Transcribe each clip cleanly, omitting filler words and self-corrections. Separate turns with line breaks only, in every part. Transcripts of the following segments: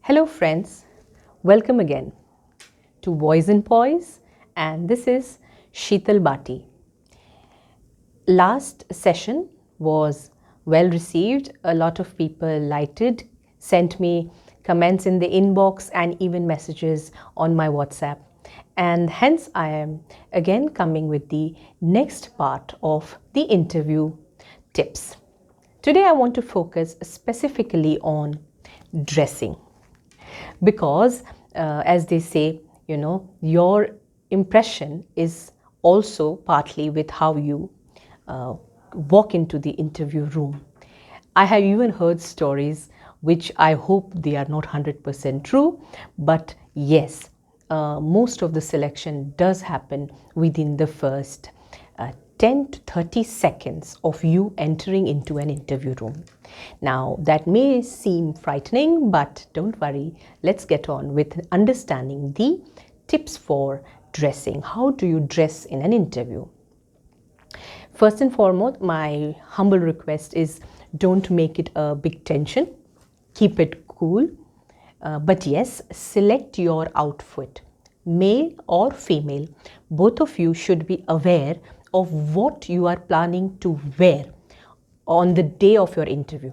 Hello friends, welcome again to Voice and Poise, and this is Sheetal Bhati. Last session was well received. A lot of people liked it, sent me comments in the inbox and even messages on my WhatsApp. And hence I am again coming with the next part of the interview tips. Today I want to focus specifically on dressing because as they say, your impression is also partly with how you walk into the interview room. I have even heard stories which I hope they are not 100% true, but yes, most of the selection does happen within the first 10 to 30 seconds of you entering into an interview room. Now, that may seem frightening, but don't worry. Let's get on with understanding the tips for dressing. How do you dress in an interview? First and foremost, my humble request is don't make it a big tension. Keep it cool. But yes, select your outfit. Male or female, both of you should be aware of what you are planning to wear on the day of your interview,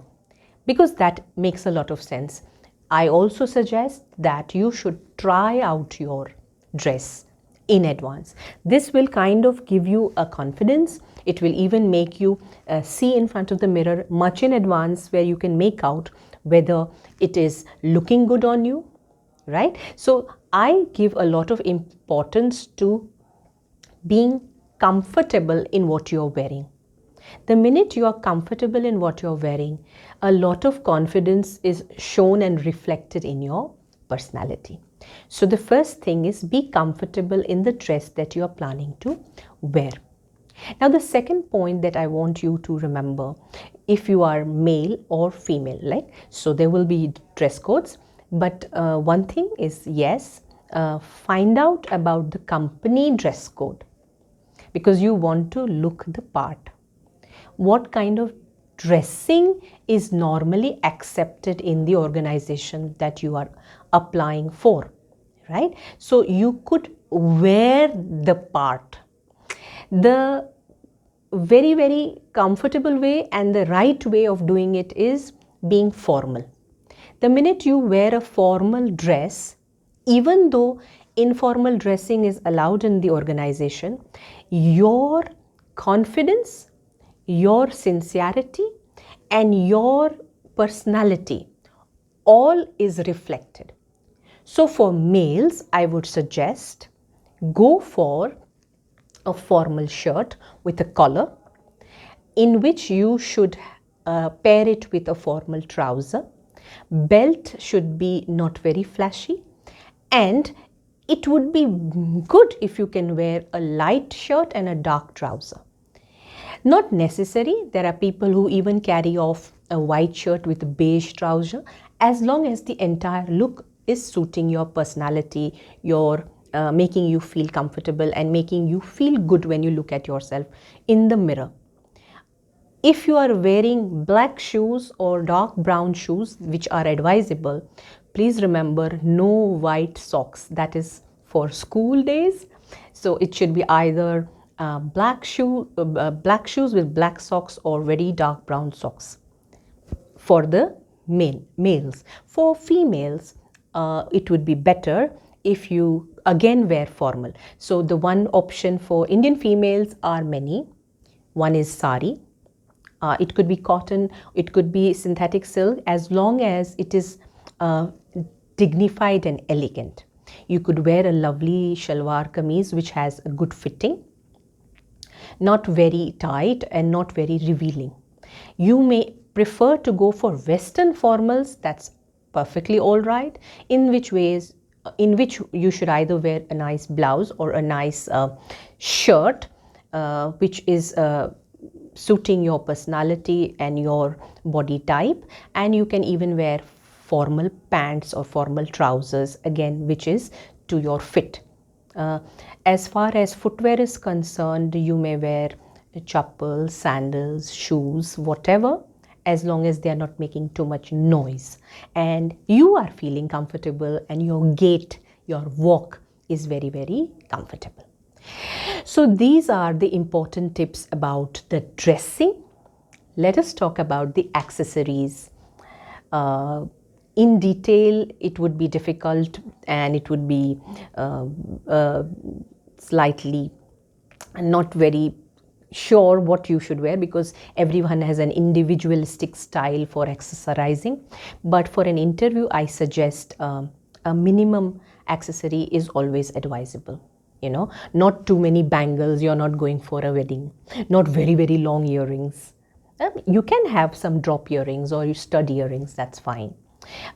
because that makes a lot of sense. I also suggest that you should try out your dress in advance. This will kind of give you a confidence. It will even make you see in front of the mirror much in advance, where you can make out whether it is looking good on you, right? So I give a lot of importance to being comfortable in what you're wearing. The minute you are comfortable in what you're wearing, a lot of confidence is shown and reflected in your personality. So the first thing is be comfortable in the dress that you are planning to wear. Now the second point that I want you to remember, if you are male or female, like, so there will be dress codes, but one thing is, yes, find out about the company dress code, because you want to look the part. What kind of dressing is normally accepted in the organization that you are applying for, right? So you could wear the part. The very comfortable way and the right way of doing it is being formal. The minute you wear a formal dress, even though informal dressing is allowed in the organization, your confidence, your sincerity, and your personality all is reflected. So for males, I would suggest go for a formal shirt with a collar, in which you should pair it with a formal trouser. Belt should be not very flashy, and it would be good if you can wear a light shirt and a dark trouser. Not necessary. There are people who even carry off a white shirt with a beige trouser, as long as the entire look is suiting your personality, your making you feel comfortable and making you feel good when you look at yourself in the mirror. If you are wearing black shoes or dark brown shoes, which are advisable, please remember no white socks. That is for school days. So it should be either black shoes with black socks or very dark brown socks for the males. For females, it would be better if you again wear formal. So the one option for Indian females are many. One is sari. It could be cotton, it could be synthetic silk, as long as it is dignified and elegant. You could wear a lovely shalwar kameez which has a good fitting, not very tight and not very revealing. You may prefer to go for Western formals. That's perfectly all right. In which you should either wear a nice blouse or a nice shirt which is suiting your personality and your body type, and you can even wear formal pants or formal trousers, again, which is to your fit. As far as footwear is concerned, you may wear chappals, sandals, shoes, whatever, as long as they are not making too much noise and you are feeling comfortable and your gait, your walk is very, very comfortable. So these are the important tips about the dressing. Let us talk about the accessories. In detail, it would be difficult and it would be slightly not very sure what you should wear, because everyone has an individualistic style for accessorizing. But for an interview, I suggest a minimum accessory is always advisable. Not too many bangles, you're not going for a wedding, not very, very long earrings. You can have some drop earrings or stud earrings, that's fine.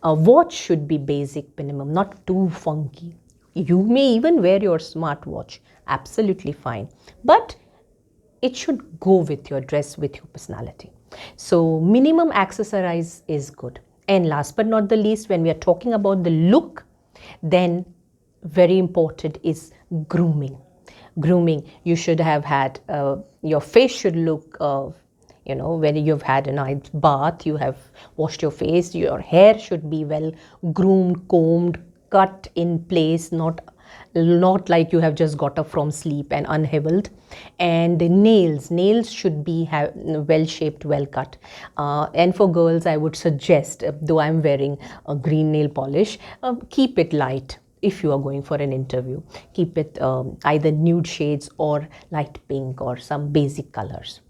A watch should be basic minimum, not too funky. You may even wear your smartwatch, absolutely fine. But it should go with your dress, with your personality. So minimum accessorize is good. And last but not the least, when we are talking about the look, then very important is grooming. Grooming, you should have had, your face should look, when you've had a nice bath, you have washed your face, your hair should be well groomed, combed, cut in place, not like you have just got up from sleep and unheveled. And the nails should be well shaped, well cut. And for girls, I would suggest, though I'm wearing a green nail polish, keep it light. If you are going for an interview, keep it either nude shades or light pink or some basic colors.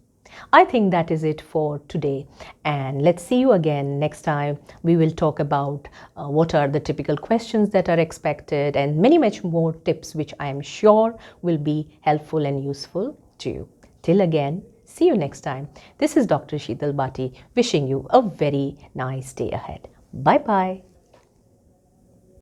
I think that is it for today, and let's see you again next time. We will talk about what are the typical questions that are expected and many much more tips which I am sure will be helpful and useful to you. Till again, see you next time. This is Dr. Sheetal Bhati wishing you a very nice day ahead. Bye bye.